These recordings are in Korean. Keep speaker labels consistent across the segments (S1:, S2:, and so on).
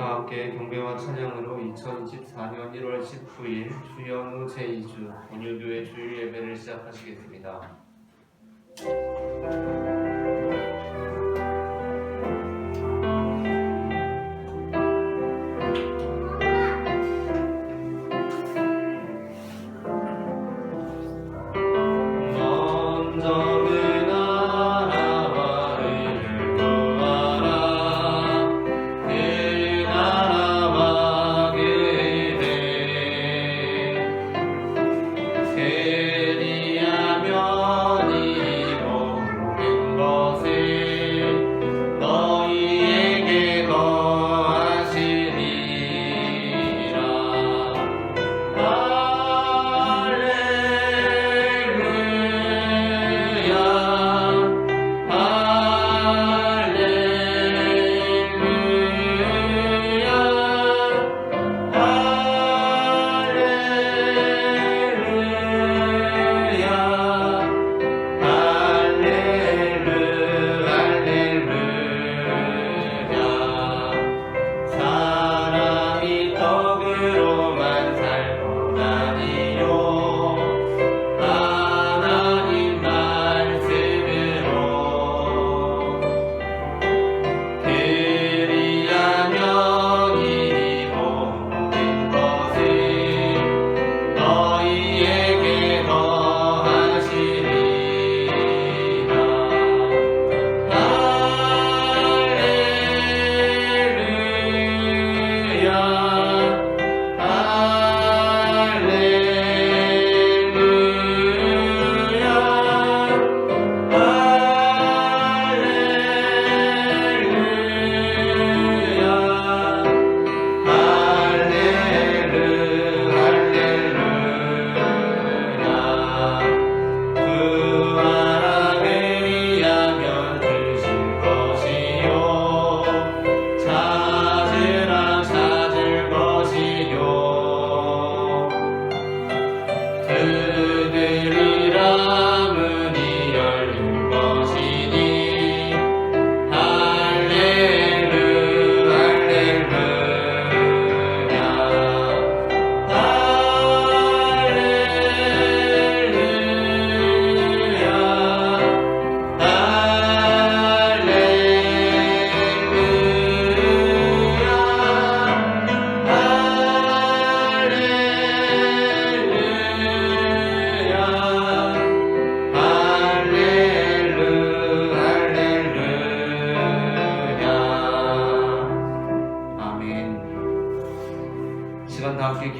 S1: 다 함께 경배와 찬양으로 2024년 1월 19일 주연후 제2주 온유교회 주일 예배를 시작하시겠습니다.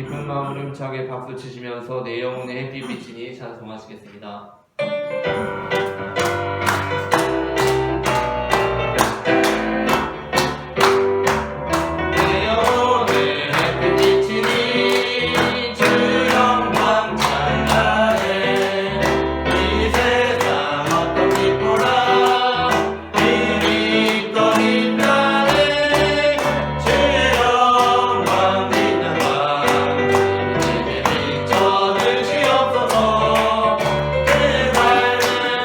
S1: 기쁜 마음으로 힘차게 박수 치시면서 내 영혼의 햇빛이니 찬송하시겠습니다.
S2: 저는 주옵소서 그 삶을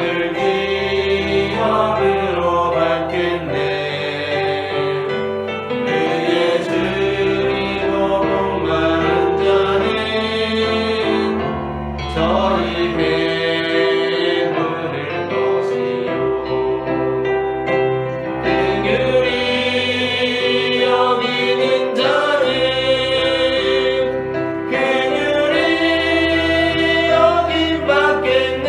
S1: 늘 기억으로 받겠네. 그의 주이고 복 많은 자는 저희 배부를 것이요. 긍휼히 여기는 자는 긍휼히 여김 받겠네.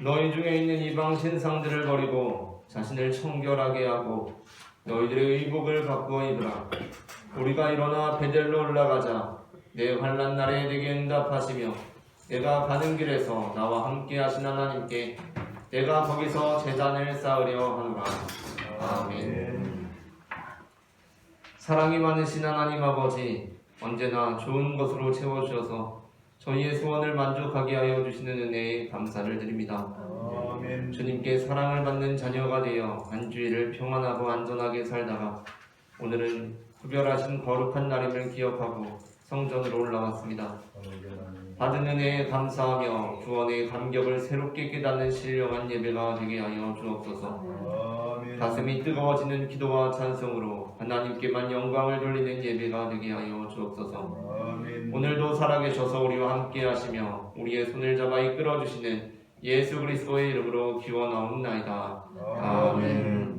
S1: 너희 중에 있는 이방 신상들을 버리고 자신을 청결하게 하고 너희들의 의복을 바꾸어 입으라. 우리가 일어나 베델로 올라가자. 내 환난 날에 내게 응답하시며 내가 가는 길에서 나와 함께 하신 하나님께 내가 거기서 제단을 쌓으려 하노라. 아멘. 사랑이 많으신 하나님 아버지, 언제나 좋은 것으로 채워주셔서 저희의 소원을 만족하게 하여 주시는 은혜에 감사를 드립니다.
S2: 아멘.
S1: 주님께 사랑을 받는 자녀가 되어 한 주일을 평안하고 안전하게 살다가 오늘은 구별하신 거룩한 날임을 기억하고 성전으로 올라왔습니다. 받은 은혜에 감사하며 구원의 감격을 새롭게 깨닫는 신령한 예배가 되게 하여 주옵소서.
S2: 아멘.
S1: 가슴이 뜨거워지는 기도와 찬송으로 하나님께만 영광을 돌리는 예배가 되게 하여 주옵소서.
S2: 아멘.
S1: 오늘도 살아계셔서 우리와 함께 하시며 우리의 손을 잡아 이끌어 주시는 예수 그리스도의 이름으로 기원하옵나이다. 아멘.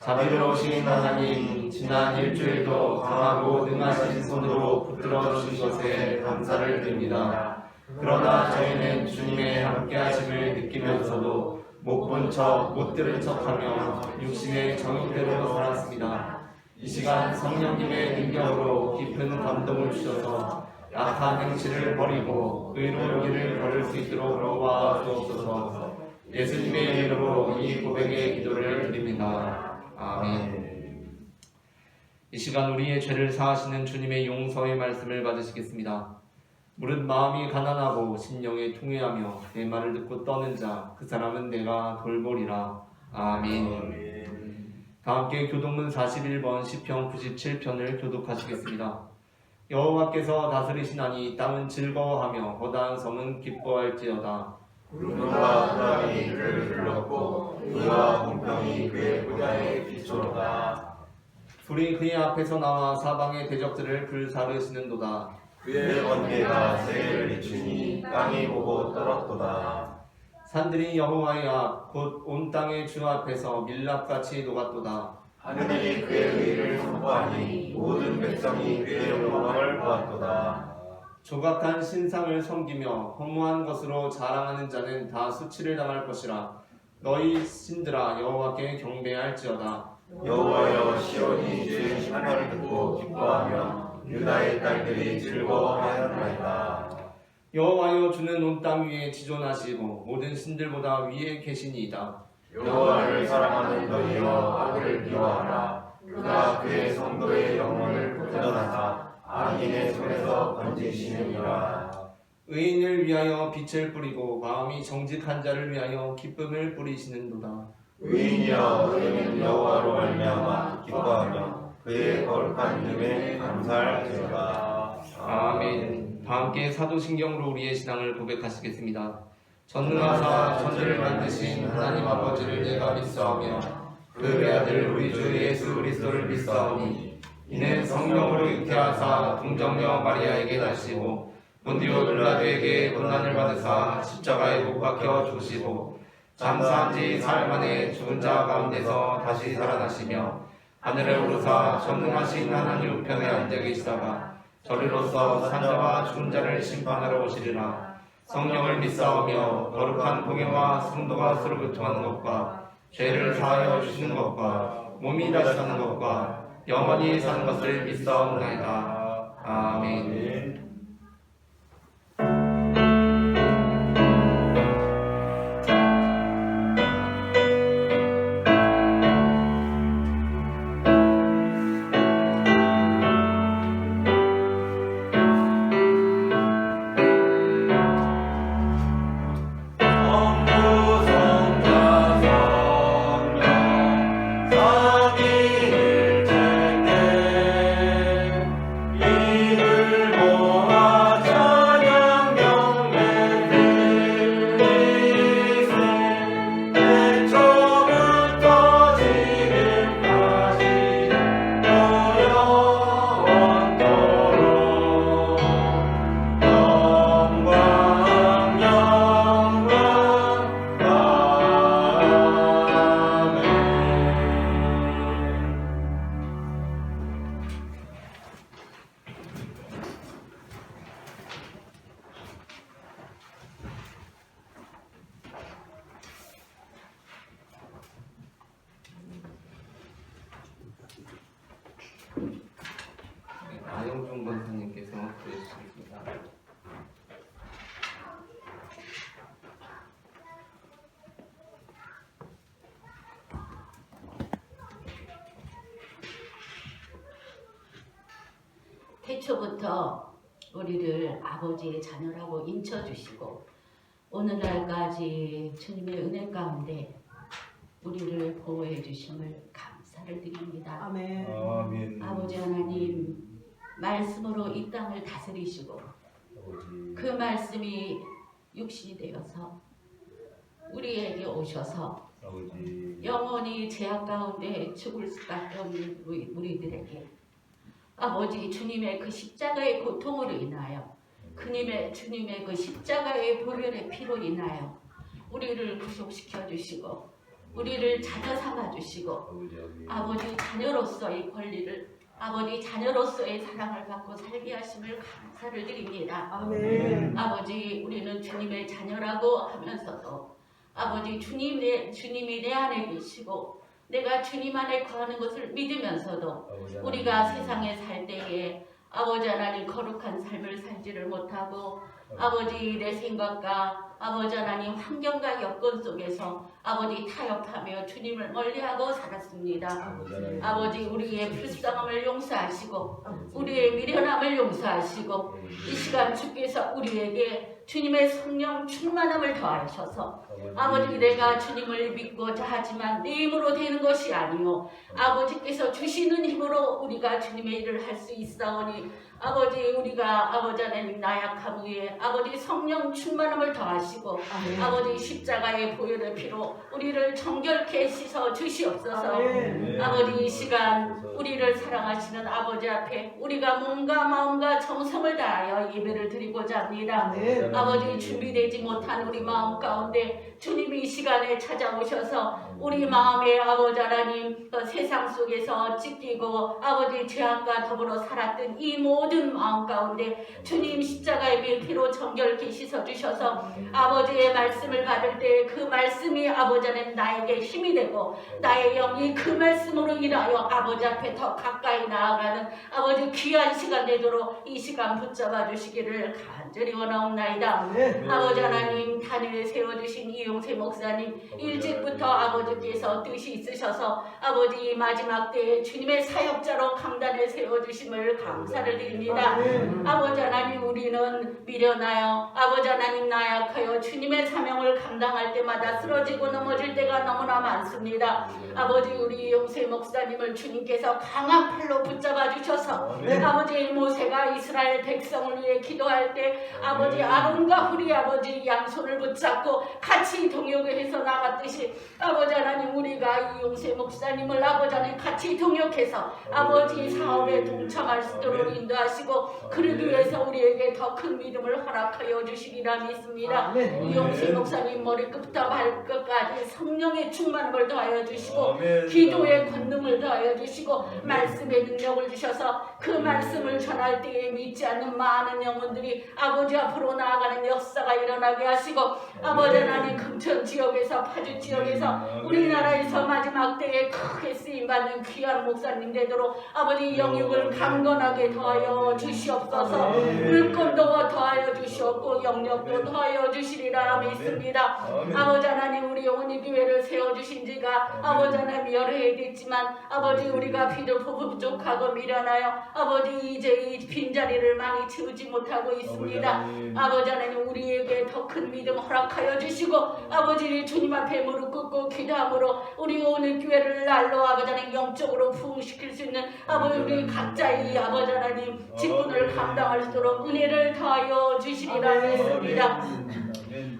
S3: 자비로우신 하나님, 지난 일주일도 강하고 능하신 손으로 붙들어 주신 것에 감사를 드립니다. 그러나 저희는 주님의 함께하심을 느끼면서도 못 본 척, 못 들은 척하며 육신의 정욕대로 살았습니다. 이 시간 성령님의 능력으로 깊은 감동을 주셔서 악한 행실을 버리고 의로운 길을 걸을 수 있도록 도와 주옵소서. 예수님의 이름으로 이 고백의 기도를 드립니다. 아멘.
S1: 이 시간 우리의 죄를 사하시는 주님의 용서의 말씀을 받으시겠습니다. 무릇 마음이 가난하고 심령이 통회하며 내 말을 듣고 떠는 자, 그 사람은 내가 돌보리라. 아멘. 다 함께 교독문 41번 시편 97편을 교독하시겠습니다. 여호와께서 다스리시나니 땅은 즐거워하며 허다한 섬은 기뻐할지어다.
S2: 구름과 바람이 그를 불렀고 그와 공평이 그의 보좌에 비추었다.
S1: 불이 그의 앞에서 나와 사방의 대적들을 불사르시는도다.
S2: 그의 번개가 세계를 비추니 땅이 보고 떨었도다.
S1: 산들이 여호와의 앞 곧 온 땅의 주 앞에서 밀랍같이 녹았도다.
S2: 하늘이 그의 의를 선포하니 모든 백성이 그의 영광을 보았도다.
S1: 조각한 신상을 섬기며 허무한 것으로 자랑하는 자는 다 수치를 당할 것이라. 너희 신들아 여호와께 경배할지어다.
S2: 여호와여, 시온이 주의 심판을 듣고 기뻐하며 유다의 딸들이 즐거워하였나이다.
S1: 여호와여, 주는 온 땅 위에 지존하시고 모든 신들보다 위에 계시니이다.
S2: 여호와를 사랑하는 너희여, 아들을 미워하라. 그가 그의 성도의 영혼을 보존하사 악인의 손에서 건지시느니라.
S1: 의인을 위하여 빛을 뿌리고 마음이 정직한 자를 위하여 기쁨을 뿌리시는도다.
S2: 의인이여, 너희는 여호와로 말미암아 기뻐하며 그의 거룩한 이름에 감사할지어다.
S1: 아멘. 다 함께 사도신경으로 우리의 신앙을 고백하시겠습니다. 전능하사 천지를 만드신 하나님 아버지를 내가 믿사오며 그 외아들 우리 주 예수 그리스도를 믿사오니 이는 성령으로 잉태하사 동정녀 마리아에게 나시고 본디오 빌라도에게 고난을 받으사 십자가에 못 박혀 죽으시고 잠사한 지 사흘 만에 죽은 자 가운데서 다시 살아나시며 하늘에 오르사 전능하신 하나님 우편에 앉아 계시다가 저리로서 산자와 죽은 자를 심판하러 오시리라. 성령을 믿사오며 거룩한 공예와 성도가 서로 교통하는 것과 죄를 사하여 주시는 것과 몸이 다시 사는 것과 영원히 사는 것을 믿사옵나이다. 아멘. 아영종 권사님께서 보여주시겠습니다.
S4: 태초부터 우리를 아버지의 자녀라고 인쳐주시고 오늘날까지 주님의 은혜 가운데 우리를 보호해 주심을 감사를 드립니다.
S3: 아멘.
S2: 아멘.
S4: 아버지 하나님, 말씀으로 이 땅을 다스리시고 그 말씀이 육신이 되어서 우리에게 오셔서 영원히 죄악 가운데 죽을 수밖에 없는 우리들에게 아버지 주님의 그 십자가의 고통으로 인하여 주님의 그 십자가의 보혈의 피로 인하여 우리를 구속시켜 주시고 우리를 자녀 삼아 주시고 아버지 자녀로서의 권리를 아버지 자녀로서의 사랑을 받고 살게 하심을 감사를 드립니다.
S3: 아멘.
S4: 아버지 우리는 주님의 자녀라고 하면서도 아버지 주님이 내 안에 계시고 내가 주님 안에 거하는 것을 믿으면서도 우리가 세상에 살 때에 아버지 하나님 거룩한 삶을 살지를 못하고 아버지 내 생각과 아버지 하나님 환경과 여건 속에서 아버지 타협하며 주님을 멀리하고 살았습니다. 아버지 우리의 불쌍함을 용서하시고 우리의 미련함을 용서하시고 이 시간 주께서 우리에게 주님의 성령 충만함을 더하셔서 아버지 내가 주님을 믿고자 하지만 내 힘으로 되는 것이 아니요 아버지께서 주시는 힘으로 우리가 주님의 일을 할 수 있사오니 아버지 우리가 아버지 하나님 나약함 위에 아버지 성령 충만함을 더하시고 아버지 십자가의 보혈의 피로 우리를 정결케 씻어 주시옵소서. 아버지 이 시간 우리를 사랑하시는 아버지 앞에 우리가 몸과 마음과 정성을 다하여 예배를 드리고자 합니다. 아버지 준비되지 못한 우리 마음 가운데 주님이 이 시간에 찾아오셔서 우리 마음에 아버지 하나님 세상 속에서 찢기고 아버지 죄악과 더불어 살았던 이 모든 마음 가운데 주님 십자가의 피로 정결케 씻어주셔서 아버지의 말씀을 받을 때 그 말씀이 아버지 하나님 나에게 힘이 되고 나의 영이 그 말씀으로 인하여 아버지 앞에 더 가까이 나아가는 아버지 귀한 시간 되도록 이 시간 붙잡아 주시기를 간절히 원하옵나이다. 아버지 하나님 단위에 세워주신 이용세 목사님 일찍부터 아버지께서 뜻이 있으셔서 아버지 마지막 때에 주님의 사역자로 강단에 세워주심을 감사를 드립니다. 아버지 하나님 우리는 미련하여 아버지 하나님 나약하여 주님의 사명을 감당할 때마다 쓰러지고 넘어질 때가 너무나 많습니다. 아버지 우리 이용세 목사님을 주님께서 강한 팔로 붙잡아 주셔서 아버지 모세가 이스라엘 백성을 위해 기도할 때 아버지 아론과 후리 아버지 양손을 붙잡고 같이 동역해서 나갔듯이 아버지 하나님 우리가 이용세 목사님을 아버지 하나님 같이 동역해서 아버지 사업에 동참할 수 있도록 인도하시고 그러기 위해서 우리에게 더 큰 믿음을 허락하여 주시리라 믿습니다. 이용세 목사님 머리끝부터 발끝까지 성령의 충만함을 더하여 주시고 기도의 권능을 더하여 주시고 말씀의 능력을 주셔서 그 말씀을 전할 때에 믿지 않는 많은 영혼들이 아버지 앞으로 나아가는 역사가 일어나게 하시고 아버지 하나님 금천 지역에서 파주 지역에서 우리나라에서 마지막 때에 크게 쓰임받는 귀한 목사님 되도록 아버지 영육을 강건하게 더하여 주시옵소서. 물건도 더하여 주시옵고 영역도 더하여 주시리라 믿습니다. 아버지 하나님 우리 영혼의 교회를 세워주신 지가 아버지 하나님 여러 해 됐지만 아버지 우리가 비록 부족하고 미련하여 아버지 이제 이 빈자리를 많이 채우지 못하고 있습니다. 아버지 하나님 우리에게 더 큰 믿음 허락하여 주시고 아버지 주님 앞에 무릎 꿇고 기도함으로 우리 오늘 교회를 날로 아버지 하나님 영적으로 부흥시킬 수 있는 아버지 우리 각자의 아버지 하나님 직분을 감당할 수 있도록 은혜를 더하여 주시리라 믿습니다.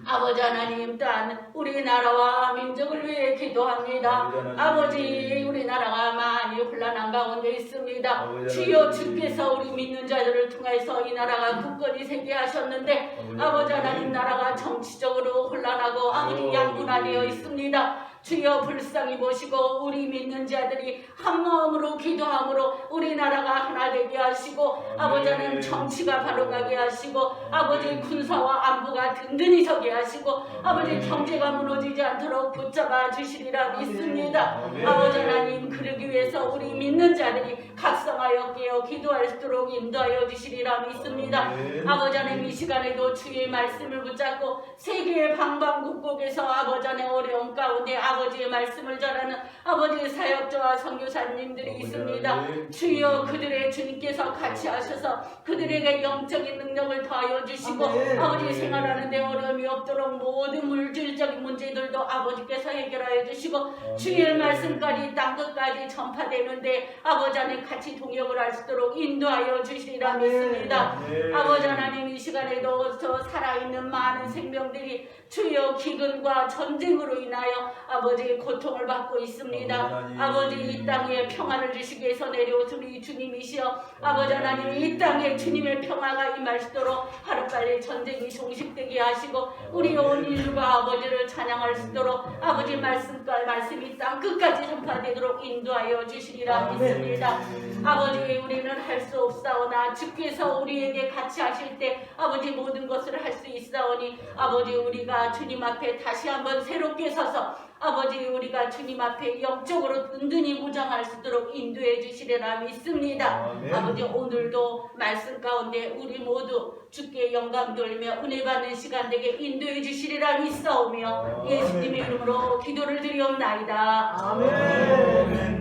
S4: 아버지 하나님 또한 우리나라와 민족을 위해 기도합니다. 아버지 우리나라가 많이 혼란한 가운데 있습니다. 주여 주께서 우리 믿는 자들을 통해서 이 나라가 굳건히 세게 하셨는데 아버지 하나님 나라가 정치적으로 혼란하고 아버지 양분화되어 있습니다. 주여 불쌍히 보시고 우리 믿는 자들이 한 마음으로 기도함으로 우리나라가 하나 되게 하시고 아버지 하나님 정치가 바로 가게 하시고 아버지 군사와 안보가 든든히 서게 하시고 아버지 경제가 무너지지 않도록 붙잡아 주시리라 믿습니다. 아버지 하나님 그러기 위해서 우리 믿는 자들이 각성하여 깨어 기도할 수 있도록 인도하여 주시리라 믿습니다. 아버지 하나님 이 시간에도 주의 말씀을 붙잡고 세계의 방방곡곡에서 아버지 하나님 어려움 가운데 아버지의 말씀을 전하는 아버지의 사역자와 선교사님들이 있습니다. 주여 그들의 주님께서 같이 하셔서 그들에게 영적인 능력을 더하여 주시고 아버지 생활하는 데 어려움이 없도록 모든 물질적인 문제들도 아버지께서 해결하여 주시고 주의 말씀까지 땅끝까지 전파되는데 아버지 하나님 같이 동역을 할 수 있도록 인도하여 주시리라 믿습니다. 아버지 하나님 이 시간에도 저 살아있는 많은 생명들이 주여 기근과 전쟁으로 인하여 아버지 고통을 받고 있습니다. 아버지 이 땅에 평안을 주시기 위해서 내려오신 우리 주님이시여 아버지 하나님 이 땅에 주님의 평화가 임할 수 있도록 하루빨리 전쟁이 종식되게 하시고 우리 온 인류가 아버지를 찬양할 수 있도록 아버지 말씀이 땅 끝까지 전파되도록 인도하여 주시리라 믿습니다. 아버지 우리는 할 수 없사오나 주께서 우리에게 같이 하실 때 아버지 모든 것을 할 수 있사오니 아버지 우리가 주님 앞에 다시 한번 새롭게 서서 아버지 우리가 주님 앞에 영적으로 든든히 무장할 수 있도록 인도해 주시리라 믿습니다. 아버지 오늘도 말씀 가운데 우리 모두 주께 영광 돌리며 은혜 받는 시간 되게 인도해 주시리라 믿사오며 예수님의 이름으로 기도를 드리옵나이다.
S2: 아멘.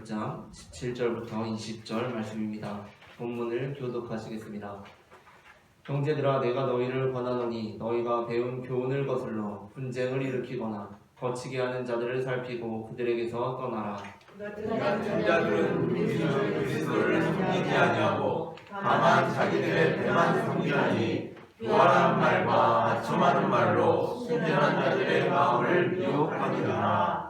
S1: 6장 17절부터 20절 말씀입니다. 본문을 교독하시겠습니다. 형제들아, 내가 너희를 권하노니 너희가 배운 교훈을 거슬러 분쟁을 일으키거나 거치게 하는 자들을 살피고 그들에게서 떠나라.
S2: 같은 자들은 우리 주 그리스도를 섬기지 아니하고 다만 자기들의 배만 섬기나니 교활한 말과 아첨하는 말로 순전한 자들의 마음을 미혹하느니라.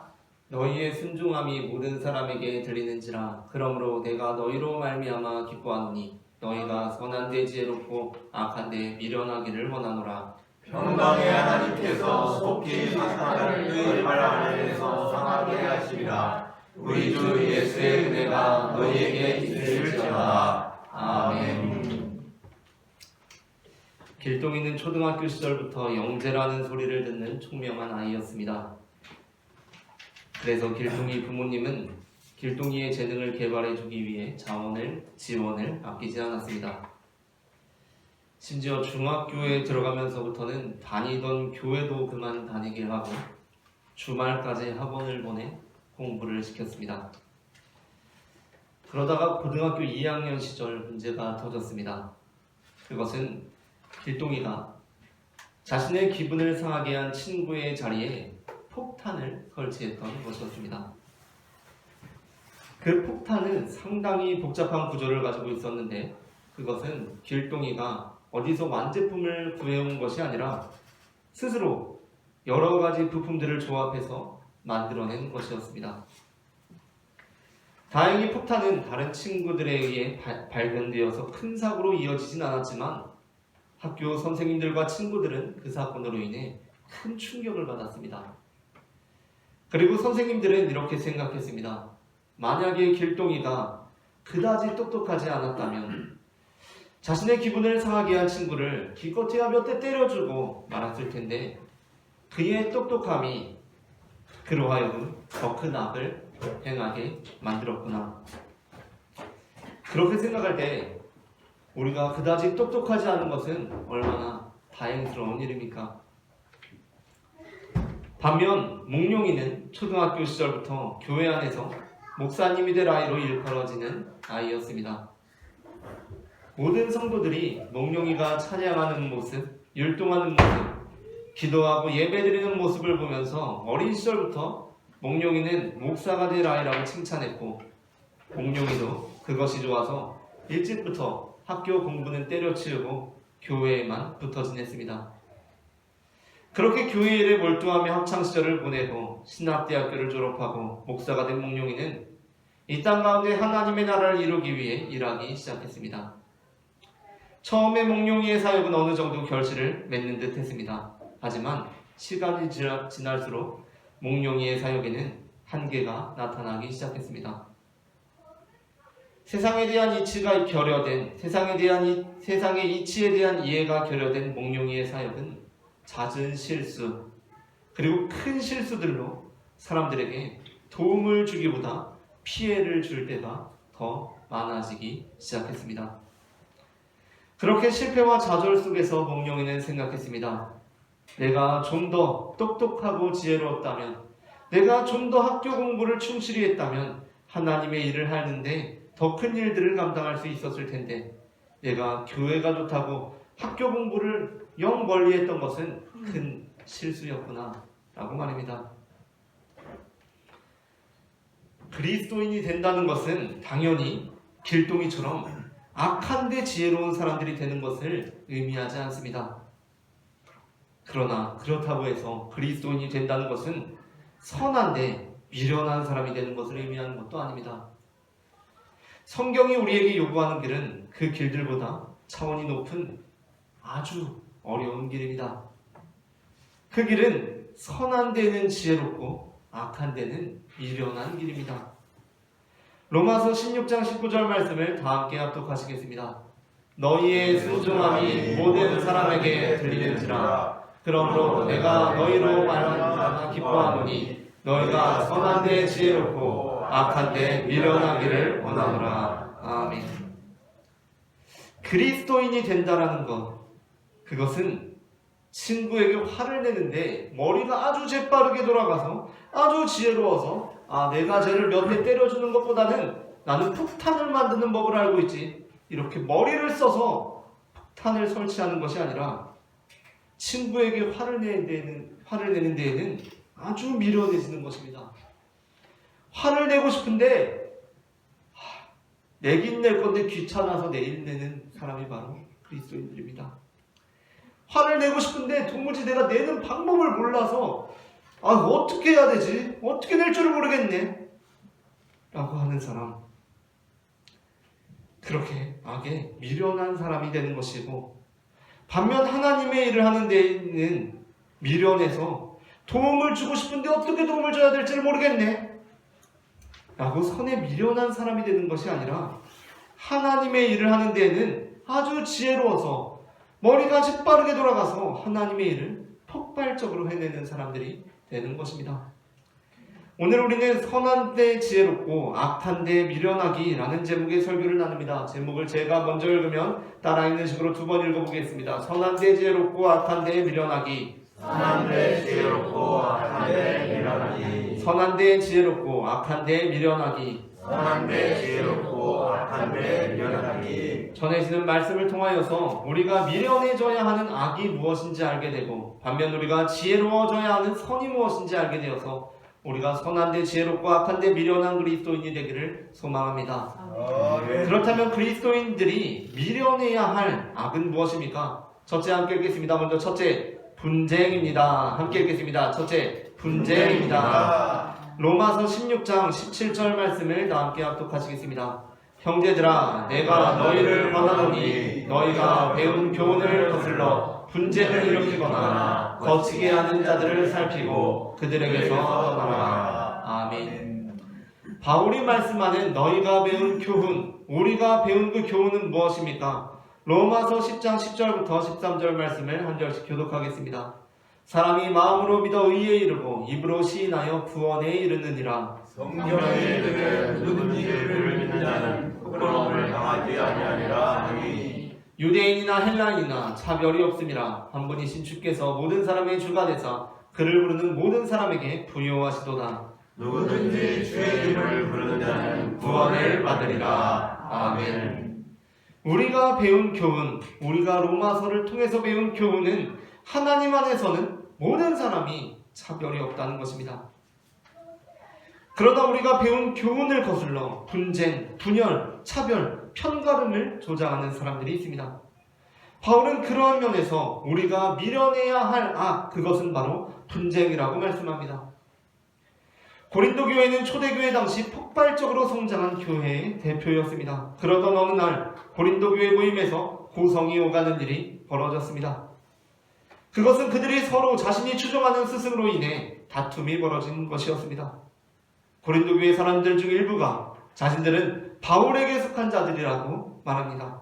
S1: 너희의 순종함이 모든 사람에게 들리는지라. 그러므로 내가 너희로 말미암아 기뻐하노니 너희가 선한데 지혜롭고 악한데 미련하기를 원하노라.
S2: 평강의 하나님께서 속히 사탄을 그의 발 아래에서 상하게 하시리라. 우리 주 예수의 은혜가 너희에게 있을지어다. 아멘.
S1: 길동이는 초등학교 시절부터 영재라는 소리를 듣는 총명한 아이였습니다. 그래서 길동이 부모님은 길동이의 재능을 개발해주기 위해 지원을 아끼지 않았습니다. 심지어 중학교에 들어가면서부터는 다니던 교회도 그만 다니게 하고 주말까지 학원을 보내 공부를 시켰습니다. 그러다가 고등학교 2학년 시절 문제가 터졌습니다. 그것은 길동이가 자신의 기분을 상하게 한 친구의 자리에 폭탄을 설치했던 것이었습니다. 그 폭탄은 상당히 복잡한 구조를 가지고 있었는데 그것은 길동이가 어디서 완제품을 구해온 것이 아니라 스스로 여러 가지 부품들을 조합해서 만들어낸 것이었습니다. 다행히 폭탄은 다른 친구들에 의해 발견되어서 큰 사고로 이어지진 않았지만 학교 선생님들과 친구들은 그 사건으로 인해 큰 충격을 받았습니다. 그리고 선생님들은 이렇게 생각했습니다. 만약에 길동이가 그다지 똑똑하지 않았다면 자신의 기분을 상하게 한 친구를 기껏해야 몇 대 때려주고 말았을 텐데 그의 똑똑함이 그로 하여금 더 큰 악을 행하게 만들었구나. 그렇게 생각할 때 우리가 그다지 똑똑하지 않은 것은 얼마나 다행스러운 일입니까? 반면 몽룡이는 초등학교 시절부터 교회 안에서 목사님이 될 아이로 일컬어지는 아이였습니다. 모든 성도들이 몽룡이가 찬양하는 모습, 율동하는 모습, 기도하고 예배드리는 모습을 보면서 어린 시절부터 몽룡이는 목사가 될 아이라고 칭찬했고 몽룡이도 그것이 좋아서 일찍부터 학교 공부는 때려치우고 교회에만 붙어 지냈습니다. 그렇게 교회 일에 몰두하며 학창시절을 보내고 신학대학교를 졸업하고 목사가 된 몽룡이는 이 땅 가운데 하나님의 나라를 이루기 위해 일하기 시작했습니다. 처음에 몽룡이의 사역은 어느 정도 결실을 맺는 듯 했습니다. 하지만 시간이 지날수록 몽룡이의 사역에는 한계가 나타나기 시작했습니다. 세상에 대한 이치가 결여된 세상의 이치에 대한 이해가 결여된 몽룡이의 사역은 잦은 실수 그리고 큰 실수들로 사람들에게 도움을 주기보다 피해를 줄 때가 더 많아지기 시작했습니다. 그렇게 실패와 좌절 속에서 몽룡이는 생각했습니다. 내가 좀 더 똑똑하고 지혜로웠다면, 내가 좀 더 학교 공부를 충실히 했다면 하나님의 일을 하는데 더 큰 일들을 감당할 수 있었을 텐데 내가 교회가 좋다고 학교 공부를 영 멀리 했던 것은 큰 실수였구나 라고 말입니다. 그리스도인이 된다는 것은 당연히 길동이처럼 악한데 지혜로운 사람들이 되는 것을 의미하지 않습니다. 그러나 그렇다고 해서 그리스도인이 된다는 것은 선한데 미련한 사람이 되는 것을 의미하는 것도 아닙니다. 성경이 우리에게 요구하는 길은 그 길들보다 차원이 높은 아주 어려운 길입니다. 그 길은 선한 데는 지혜롭고 악한 데는 미련한 길입니다. 로마서 16장 19절 말씀을 다 함께 합독하시겠습니다. 너희의 순종함이 모든 사람에게 들리는지라. 그러므로 내가 너희로 말하는 기뻐하노니 너희가 선한 데 지혜롭고 악한 데 미련하기를 원하노라. 아멘. 그리스도인이 된다라는 것, 그것은 친구에게 화를 내는데 머리가 아주 재빠르게 돌아가서 아주 지혜로워서 내가 쟤를 몇 대 때려주는 것보다는 나는 폭탄을 만드는 법을 알고 있지. 이렇게 머리를 써서 폭탄을 설치하는 것이 아니라 친구에게 화를 내는 데에는 아주 미련해지는 것입니다. 화를 내고 싶은데 내긴 낼 건데 귀찮아서 내일 내는 사람이 바로 그리스도인들입니다. 화를 내고 싶은데 도무지 내가 내는 방법을 몰라서 어떻게 해야 되지? 어떻게 낼 줄을 모르겠네 라고 하는 사람, 그렇게 악에 미련한 사람이 되는 것이고, 반면 하나님의 일을 하는 데에는 미련해서 도움을 주고 싶은데 어떻게 도움을 줘야 될지를 모르겠네 라고 선에 미련한 사람이 되는 것이 아니라, 하나님의 일을 하는 데에는 아주 지혜로워서 머리가 재빠르게 돌아가서 하나님의 일을 폭발적으로 해내는 사람들이 되는 것입니다. 오늘 우리는 선한 데 지혜롭고 악한 데 미련하기라는 제목의 설교를 나눕니다. 제목을 제가 먼저 읽으면 따라 읽는 식으로 두 번 읽어보겠습니다. 선한 데 지혜롭고 악한 데 미련하기.
S2: 선한 데 지혜롭고 악한 데 미련하기.
S1: 선한 데 지혜롭고 악한 데 미련하기.
S2: 선한 데 지혜롭고 악한 데 미련하기.
S1: 전해지는 말씀을 통하여서 우리가 미련해져야 하는 악이 무엇인지 알게 되고, 반면 우리가 지혜로워져야 하는 선이 무엇인지 알게 되어서 우리가 선한데 지혜롭고 악한데 미련한 그리스도인이 되기를 소망합니다. 그렇다면 그리스도인들이 미련해야 할 악은 무엇입니까? 첫째, 함께 읽겠습니다. 먼저 첫째, 분쟁입니다. 함께 읽겠습니다. 첫째, 분쟁입니다. 로마서 16장 17절 말씀을 다 함께 합독하시겠습니다. 형제들아, 내가 너희를 권하노니 너희가 배운 교훈을 거슬러 분쟁을 일으키거나 거치게 하는 자들을 살피고 그들에게서 떠나라. 아멘. 바울이 말씀하는 너희가 배운 교훈, 우리가 배운 그 교훈은 무엇입니까? 로마서 10장 10절부터 13절 말씀을 한 절씩 교독하겠습니다. 사람이 마음으로 믿어 의에 이르고 입으로 시인하여 구원에 이르느니라.
S2: 성경에 이르되 누구든지 그를 믿는 자는 부끄러움을 당하지 아니하리라 하니.
S1: 유대인이나 헬라인이나 차별이 없음이라 한 분이신 주께서 모든 사람의 주가 되사 그를 부르는 모든 사람에게 부요하시도다.
S2: 누구든지 주의 이름을 부르는 자는
S1: 구원을 받으리라. 아멘. 우리가 배운 교훈, 우리가 로마서를 통해서 배운 교훈은 하나님 안에서는 모든 사람이 차별이 없다는 것입니다. 그러나 우리가 배운 교훈을 거슬러 분쟁, 분열, 차별, 편가름을 조장하는 사람들이 있습니다. 바울은 그러한 면에서 우리가 미련해야 할 악, 그것은 바로 분쟁이라고 말씀합니다. 고린도 교회는 초대교회 당시 폭발적으로 성장한 교회의 대표였습니다. 그러던 어느 날 고린도 교회 모임에서 고성이 오가는 일이 벌어졌습니다. 그것은 그들이 서로 자신이 추종하는 스승으로 인해 다툼이 벌어진 것이었습니다. 고린도 교회 사람들 중 일부가 자신들은 바울에게 속한 자들이라고 말합니다.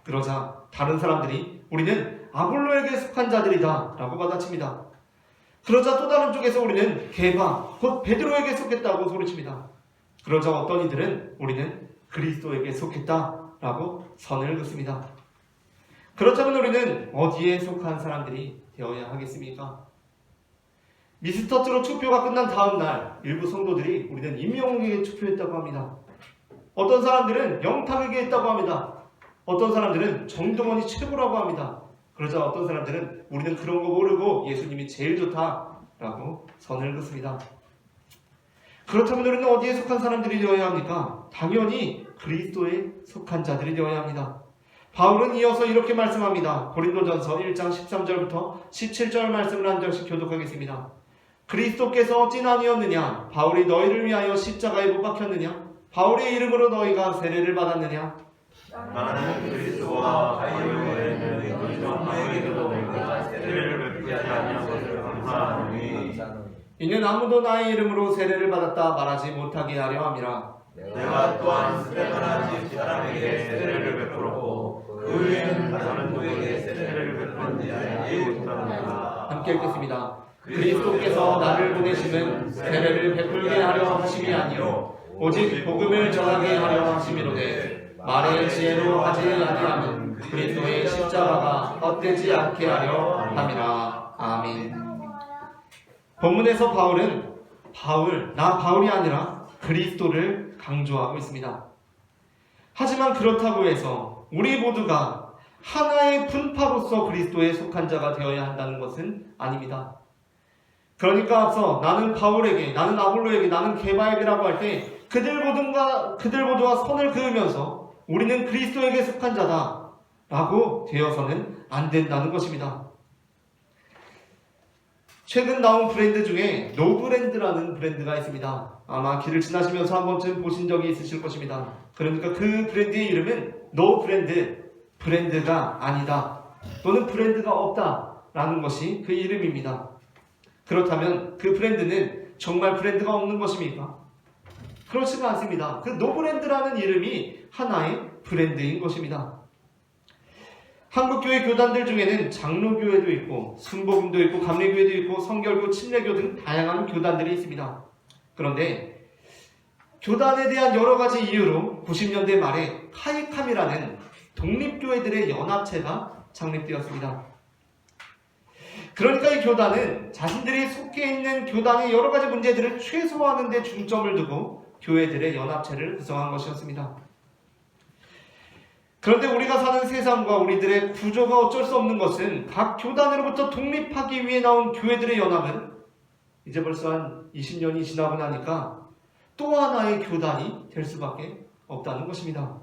S1: 그러자 다른 사람들이 우리는 아볼로에게 속한 자들이다 라고 받아칩니다. 그러자 또 다른 쪽에서 우리는 게바, 곧 베드로에게 속했다고 소리칩니다. 그러자 어떤 이들은 우리는 그리스도에게 속했다 라고 선을 긋습니다. 그렇다면 우리는 어디에 속한 사람들이 되어야 하겠습니까? 미스터트롯 투표가 끝난 다음 날 일부 성도들이 우리는 임영웅에게 투표했다고 합니다. 어떤 사람들은 영탁에게 했다고 합니다. 어떤 사람들은 정동원이 최고라고 합니다. 그러자 어떤 사람들은 우리는 그런 거 모르고 예수님이 제일 좋다라고 선을 긋습니다. 그렇다면 우리는 어디에 속한 사람들이 되어야 합니까? 당연히 그리스도에 속한 자들이 되어야 합니다. 바울은 이어서 이렇게 말씀합니다. 고린도전서 1장 13절부터 17절 말씀을 한 절씩 교독하겠습니다. 그리스도께서 어찌 아니었느냐? 바울이 너희를 위하여 십자가에 못 박혔느냐? 바울의 이름으로 너희가 세례를 받았느냐?
S2: 나는 그리스도와 바이올에 있는 너희 중 아무에게도 내가 세례를 베풀지 아니한 것을 감사하노니.
S1: 이는 아무도 나의 이름으로 세례를 받았다 말하지 못하게 하려 함이라.
S2: 내가 또한 스데바나 집 사람에게 세례를 베풀었고 그 외에는 다른 누구에게 세례를 베풀지 알지 못하노라.
S1: 함께 읽겠습니다. 그리스도께서 나를 보내심은 세례를 베풀게 하려 하심이 아니요 오직 복음을 전하게 하려 하심이로되 말의 지혜로 하지 아니하면 그리스도의 십자가가 헛되지 않게 하려 함이라. 아멘. 본문에서 바울은 나 바울이 아니라 그리스도를 강조하고 있습니다. 하지만 그렇다고 해서 우리 모두가 하나의 분파로서 그리스도에 속한 자가 되어야 한다는 것은 아닙니다. 그러니까 앞서 나는 바울에게, 나는 아볼로에게, 나는 게바에게라고 할 때 그들 모두와 선을 그으면서 우리는 그리스도에게 속한 자다 라고 되어서는 안 된다는 것입니다. 최근 나온 브랜드 중에 노브랜드라는 브랜드가 있습니다. 아마 길을 지나시면서 한 번쯤 보신 적이 있으실 것입니다. 그러니까 그 브랜드의 이름은 노브랜드, 브랜드가 아니다 또는 브랜드가 없다 라는 것이 그 이름입니다. 그렇다면 그 브랜드는 정말 브랜드가 없는 것입니까? 그렇지가 않습니다. 그 노브랜드라는 이름이 하나의 브랜드인 것입니다. 한국교회 교단들 중에는 장로교회도 있고 순복음도 있고 감리교회도 있고 성결교, 침례교 등 다양한 교단들이 있습니다. 그런데 교단에 대한 여러 가지 이유로 90년대 말에 카이캄이라는 독립교회들의 연합체가 창립되었습니다. 그러니까 이 교단은 자신들이 속해 있는 교단의 여러 가지 문제들을 최소화하는 데 중점을 두고 교회들의 연합체를 구성한 것이었습니다. 그런데 우리가 사는 세상과 우리들의 구조가 어쩔 수 없는 것은 각 교단으로부터 독립하기 위해 나온 교회들의 연합은 이제 벌써 한 20년이 지나고 나니까 또 하나의 교단이 될 수밖에 없다는 것입니다.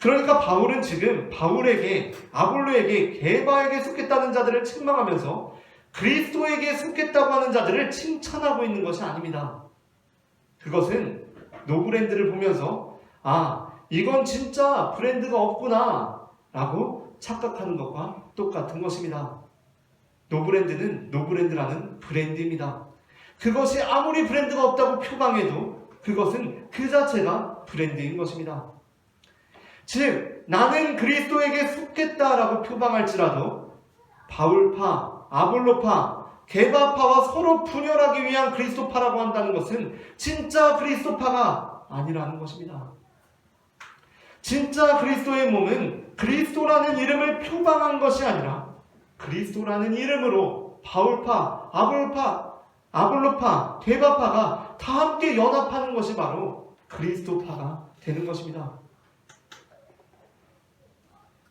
S1: 그러니까 바울은 지금 바울에게, 아볼로에게, 게바에게 속했다는 자들을 책망하면서 그리스도에게 속했다고 하는 자들을 칭찬하고 있는 것이 아닙니다. 그것은 노브랜드를 보면서 이건 진짜 브랜드가 없구나 라고 착각하는 것과 똑같은 것입니다. 노브랜드는 노브랜드라는 브랜드입니다. 그것이 아무리 브랜드가 없다고 표방해도 그것은 그 자체가 브랜드인 것입니다. 즉 나는 그리스도에게 속했다라고 표방할지라도 바울파, 아볼로파, 게바파와 서로 분열하기 위한 그리스도파라고 한다는 것은 진짜 그리스도파가 아니라는 것입니다. 진짜 그리스도의 몸은 그리스도라는 이름을 표방한 것이 아니라 그리스도라는 이름으로 바울파, 아볼로파, 게바파가 다 함께 연합하는 것이 바로 그리스도파가 되는 것입니다.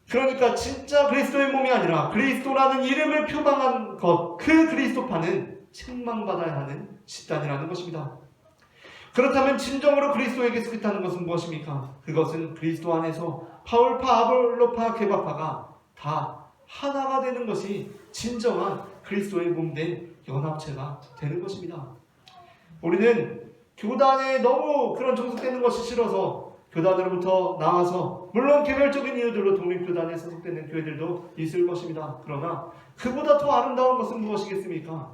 S1: 그러니까 진짜 그리스도의 몸이 아니라 그리스도라는 이름을 표방한 것, 그 그리스도파는 책망받아야 하는 집단이라는 것입니다. 그렇다면 진정으로 그리스도에게 속했다는 것은 무엇입니까? 그것은 그리스도 안에서 바울파, 아볼로파, 게바파가 다 하나가 되는 것이 진정한 그리스도의 몸된 연합체가 되는 것입니다. 우리는 교단에 너무 그런 종속되는 것이 싫어서 교단으로부터 나와서 물론 개별적인 이유들로 독립교단에 소속되는 교회들도 있을 것입니다. 그러나 그보다 더 아름다운 것은 무엇이겠습니까?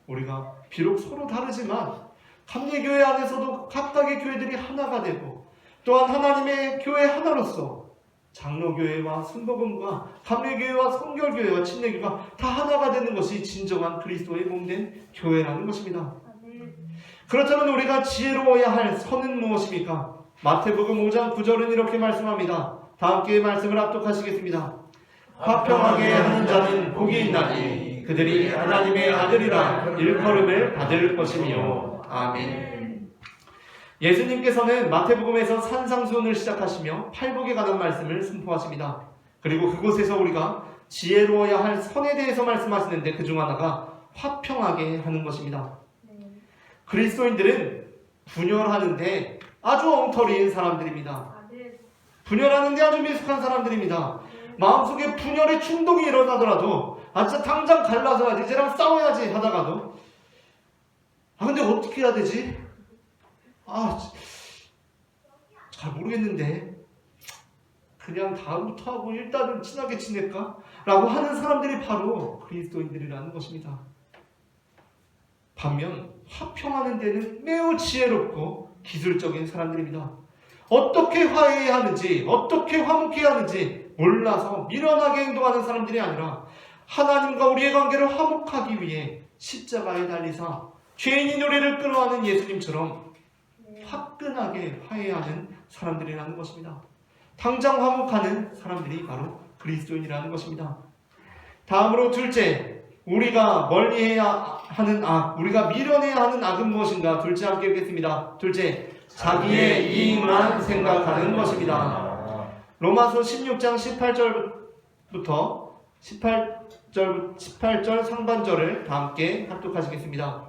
S1: 우리가 비록 서로 다르지만 감리교회 안에서도 각각의 교회들이 하나가 되고 또한 하나님의 교회 하나로서 장로교회와 순복음과 감리교회와 성결교회와 침례교회가 다 하나가 되는 것이 진정한 그리스도의 몸된 교회라는 것입니다. 그렇다면 우리가 지혜로워야 할 선은 무엇입니까? 마태복음 5장 9절은 이렇게 말씀합니다. 다 함께 말씀을 합독하시겠습니다. 화평하게 하는 자는 복이 있나니 그들이 하나님의 아들이라 일컬음을 받을 것이며. 아멘. 예수님께서는 마태복음에서 산상수훈을 시작하시며 팔복에 관한 말씀을 선포하십니다. 그리고 그곳에서 우리가 지혜로워야 할 선에 대해서 말씀하시는데 그중 하나가 화평하게 하는 것입니다. 그리스도인들은 분열하는데 아주 엉터리인 사람들입니다. 분열하는데 아주 미숙한 사람들입니다. 마음속에 분열의 충동이 일어나더라도 진짜 당장 갈라서야지, 쟤랑 싸워야지 하다가도 근데 어떻게 해야 되지? 잘 모르겠는데 그냥 다음부터 하고 일단은 친하게 지낼까? 라고 하는 사람들이 바로 그리스도인들이라는 것입니다. 반면 화평하는 데는 매우 지혜롭고 기술적인 사람들입니다. 어떻게 화해해야 하는지, 어떻게 화목해야 하는지 몰라서 미련하게 행동하는 사람들이 아니라 하나님과 우리의 관계를 화목하기 위해 십자가에 달리사 죄인인 우리를 끌어안은 예수님처럼 화끈하게 화해하는 사람들이라는 것입니다. 당장 화목하는 사람들이 바로 그리스도인이라는 것입니다. 다음으로 둘째, 우리가 멀리해야 하는 악, 우리가 미련해야 하는 악은 무엇인가? 둘째 함께 읽겠습니다. 둘째, 자기의 이익만 생각하는 것입니다. 로마서 16장 18절부터 18절 상반절을 다 함께 합독하시겠습니다.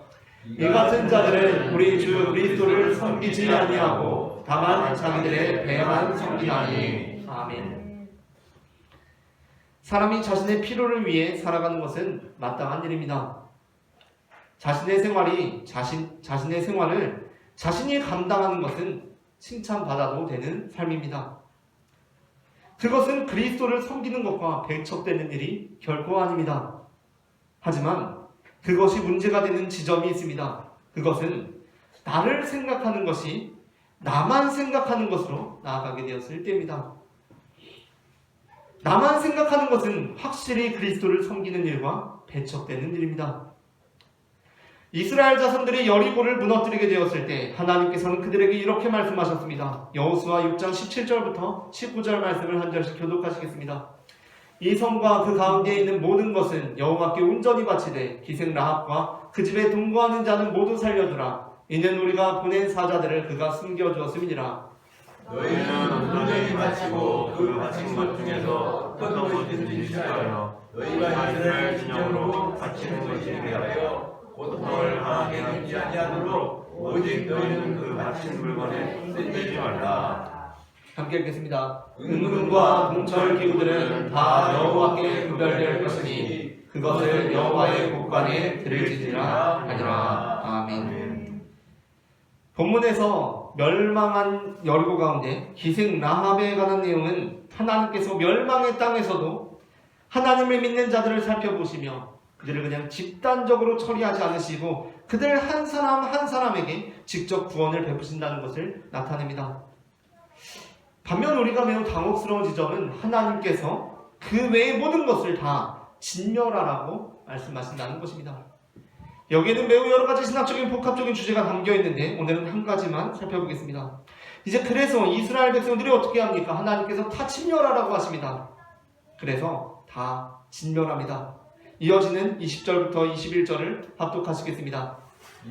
S1: 이 같은 자들은 우리 주 그리스도를 섬기지 아니하고 다만 자기들의 배만 섬기나니. 아멘. 사람이 자신의 필요를 위해 살아가는 것은 마땅한 일입니다. 자신의 생활을 자신이 감당하는 것은 칭찬받아도 되는 삶입니다. 그것은 그리스도를 섬기는 것과 배척되는 일이 결코 아닙니다. 하지만 그것이 문제가 되는 지점이 있습니다. 그것은 나를 생각하는 것이 나만 생각하는 것으로 나아가게 되었을 때입니다. 나만 생각하는 것은 확실히 그리스도를 섬기는 일과 배척되는 일입니다. 이스라엘 자손들이 여리고를 무너뜨리게 되었을 때 하나님께서는 그들에게 이렇게 말씀하셨습니다. 여호수아 6장 17절부터 19절 말씀을 한 절씩 교독하시겠습니다. 이 성과 그 가운데에 있는 모든 것은 여호와께 온전히 바치되 기생 라합과 그 집에 동거하는 자는 모두 살려두라. 이는 우리가 보낸 사자들을 그가 숨겨주었음이니라.
S2: 너희는 온전히 바치고 그 바친 것 중에서 어떤 것인지 취하여 너희가 이스라엘 진영으로 바치는 것이 되하여 고통을 강하게 느끼지 아니하도록 오직 너희는 그 바친 물건에 손대지 말라.
S1: 함께 읽겠습니다. 은금과 동철 기구들은 다 여호와께 구별될 것이니 그것을 여호와의 곳간에 드릴지니라 하니라. 아멘. 본문에서 멸망한 여리고 가운데 기생 라합에 관한 내용은 하나님께서 멸망의 땅에서도 하나님을 믿는 자들을 살펴보시며 그들을 그냥 집단적으로 처리하지 않으시고 그들 한 사람 한 사람에게 직접 구원을 베푸신다는 것을 나타냅니다. 반면 우리가 매우 당혹스러운 지점은 하나님께서 그 외의 모든 것을 다 진멸하라고 말씀하신다는 것입니다. 여기에는 매우 여러 가지 신학적인 복합적인 주제가 담겨 있는데 오늘은 한 가지만 살펴보겠습니다. 이제 그래서 이스라엘 백성들이 어떻게 합니까? 하나님께서 다 진멸하라고 하십니다. 그래서 다 진멸합니다. 이어지는 20절부터 21절을 합독하시겠습니다.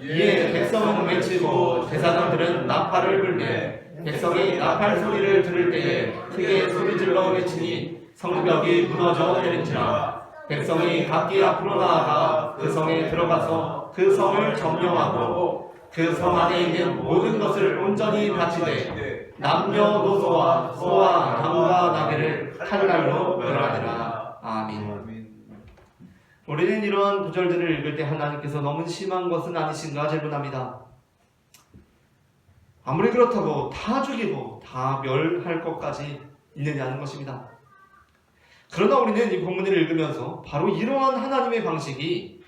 S1: 이에 백성은 외치고 제사장들은 나팔을 불매 백성이 나팔 소리를 들을 때에 크게 소리질러 외치니 성벽이 무너져 내린지라. 백성이 각기 앞으로 나아가 그 성에 들어가서 그 성을 점령하고 그 성 안에 있는 모든 것을 온전히 바치되 남녀노소와 소와 양과 나귀를 칼날로 멸하니라. 아멘. 우리는 이러한 구절들을 읽을 때 하나님께서 너무 심한 것은 아니신가 질문합니다. 아무리 그렇다고 다 죽이고 다 멸할 것까지 있느냐는 것입니다. 그러나 우리는 이 본문을 읽으면서 바로 이러한 하나님의 방식이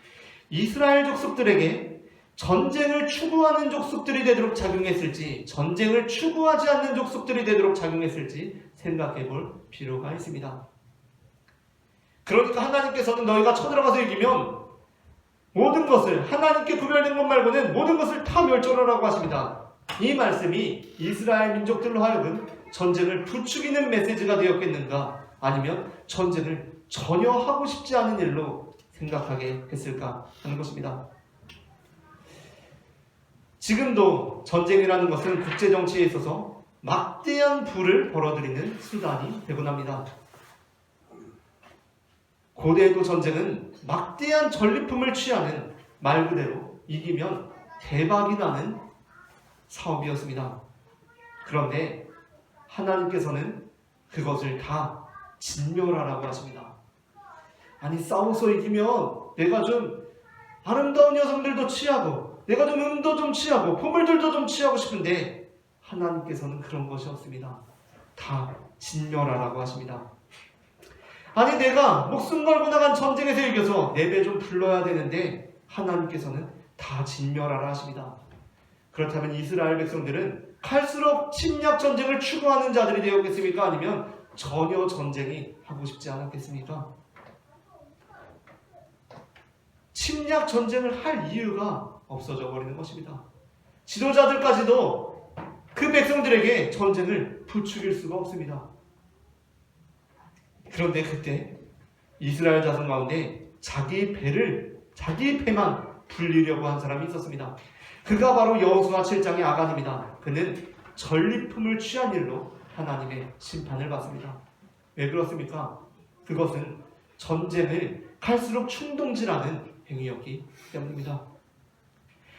S1: 이스라엘 족속들에게 전쟁을 추구하는 족속들이 되도록 작용했을지 전쟁을 추구하지 않는 족속들이 되도록 작용했을지 생각해 볼 필요가 있습니다. 그러니까 하나님께서는 너희가 쳐들어가서 이기면 모든 것을 하나님께 구별된 것 말고는 모든 것을 다 멸절하라고 하십니다. 이 말씀이 이스라엘 민족들로 하여금 전쟁을 부추기는 메시지가 되었겠는가 아니면 전쟁을 전혀 하고 싶지 않은 일로 생각하게 했을까 하는 것입니다. 지금도 전쟁이라는 것은 국제정치에 있어서 막대한 부를 벌어들이는 수단이 되곤 합니다. 고대에도 전쟁은 막대한 전리품을 취하는 말 그대로 이기면 대박이 나는 사업이었습니다. 그런데 하나님께서는 그것을 다 진멸하라고 하십니다. 아니 싸워서 이기면 내가 좀 아름다운 여성들도 취하고 내가 좀 음도 좀 취하고 포물들도 좀 취하고 싶은데 하나님께서는 그런 것이 없습니다. 다 진멸하라고 하십니다. 아니 내가 목숨 걸고 나간 전쟁에서 이겨서 내 배 좀 불러야 되는데 하나님께서는 다 진멸하라 하십니다. 그렇다면 이스라엘 백성들은 갈수록 침략 전쟁을 추구하는 자들이 되었겠습니까? 아니면 전혀 전쟁이 하고 싶지 않았겠습니까? 침략 전쟁을 할 이유가 없어져 버리는 것입니다. 지도자들까지도 그 백성들에게 전쟁을 부추길 수가 없습니다. 그런데 그때 이스라엘 자손 가운데 자기 배만 불리려고 한 사람이 있었습니다. 그가 바로 여호수아 7장의 아간입니다. 그는 전리품을 취한 일로 하나님의 심판을 받습니다. 왜 그렇습니까? 그것은 전쟁을 갈수록 충동질하는 행위였기 때문입니다.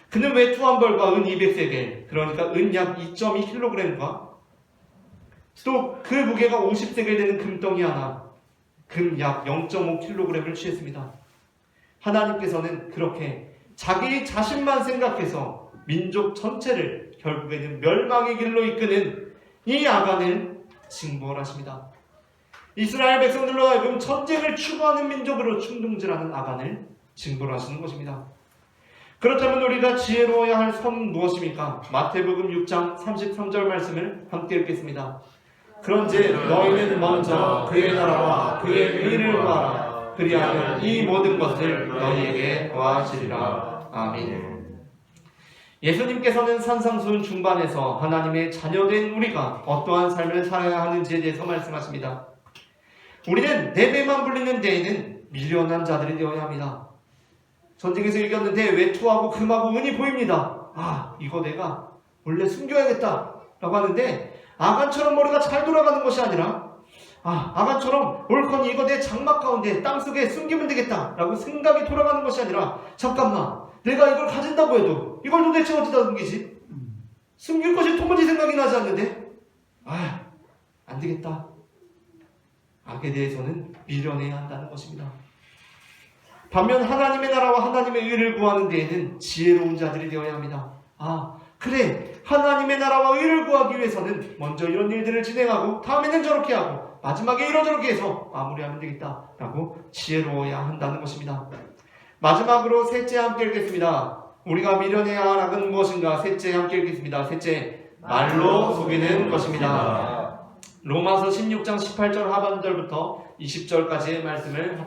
S1: 그는 외투 한 벌과 은 200세겔, 그러니까 은 약 2.2kg과 또 그 무게가 50세겔 되는 금덩이 하나, 금 약 0.5kg을 취했습니다. 하나님께서는 그렇게 자기 자신만 생각해서 민족 전체를 결국에는 멸망의 길로 이끄는 이 아간을 징벌하십니다. 이스라엘 백성들로 하여금 전쟁을 추구하는 민족으로 충동질하는 아간을 징벌하시는 것입니다. 그렇다면 우리가 지혜로워야 할 선은 무엇입니까? 마태복음 6장 33절 말씀을 함께 읽겠습니다. 그런즉 너희는 먼저 그의 나라와 그의 의를 구하라. 그리하면 이 모든 것을 너희에게 더하시리라. 아멘. 예수님께서는 산상수훈 중반에서 하나님의 자녀된 우리가 어떠한 삶을 살아야 하는지에 대해서 말씀하십니다. 우리는 내 배만 불리는 데에는 미련한 자들이 되어야 합니다. 전쟁에서 이겼는데 외투하고 금하고 은이 보입니다. 아, 이거 내가 원래 숨겨야겠다 라고 하는데 아간처럼 머리가 잘 돌아가는 것이 아니라 아간처럼 옳거니 이거 내 장막 가운데 땅속에 숨기면 되겠다 라고 생각이 돌아가는 것이 아니라 잠깐만, 내가 이걸 가진다고 해도 이걸 도대체 어디다 숨기지? 숨길 것이 도무지 생각이 나지 않는데 안 되겠다. 악에 대해서는 미련해야 한다는 것입니다. 반면 하나님의 나라와 하나님의 의를 구하는 데에는 지혜로운 자들이 되어야 합니다. 그래, 하나님의 나라와 의를 구하기 위해서는 먼저 이런 일들을 진행하고 다음에는 저렇게 하고 마지막에 이러저렇게 해서 마무리하면 되겠다 라고 지혜로워야 한다는 것입니다. 마지막으로 셋째 함께 읽겠습니다. 우리가 미련해야 할 악은 무엇인가? 셋째 함께 읽겠습니다. 셋째, 말로 속이는 것입니다. 로마서 16장 18절 하반절부터 20절까지의 말씀을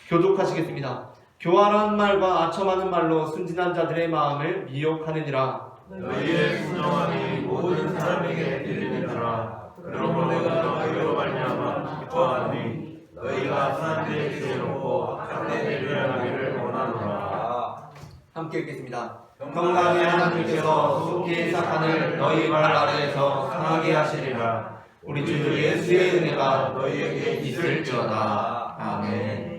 S1: 교독하시겠습니다. 교활한 말과 아첨하는 말로 순진한 자들의 마음을 미혹하느니라.
S2: 너희의 순종함이 모든 사람에게 들리느니라. 그러므로 내가 너희로 말미암아 기뻐하노니 너희가 사람들의 길을 놓고 악한 멸하기를 원하노라.
S1: 함께 읽겠습니다. 평강의 하나님께서 속히 사탄을 너희 발 아래에서 상하게 하시리라. 우리 주 예수의 은혜가 너희에게 있을지어다. 아멘.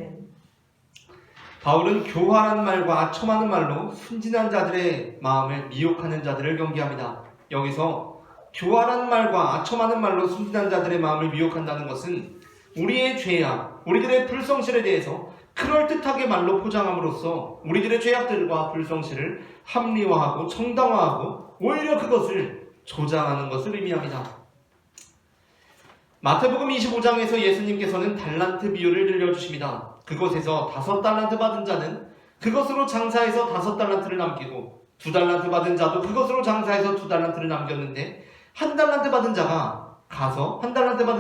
S1: 바울은 교활한 말과 아첨하는 말로 순진한 자들의 마음을 미혹하는 자들을 경계합니다. 여기서 교활한 말과 아첨하는 말로 순진한 자들의 마음을 미혹한다는 것은 우리의 죄악, 우리들의 불성실에 대해서 그럴듯하게 말로 포장함으로써 우리들의 죄악들과 불성실을 합리화하고 정당화하고 오히려 그것을 조장하는 것을 의미합니다. 마태복음 25장에서 예수님께서는 달란트 비유를 들려주십니다. 그곳에서 5달란트 받은 자는 그것으로 장사해서 5달란트를 남기고 2달란트 받은 자도 그것으로 장사해서 2달란트를 남겼는데 1달란트 받은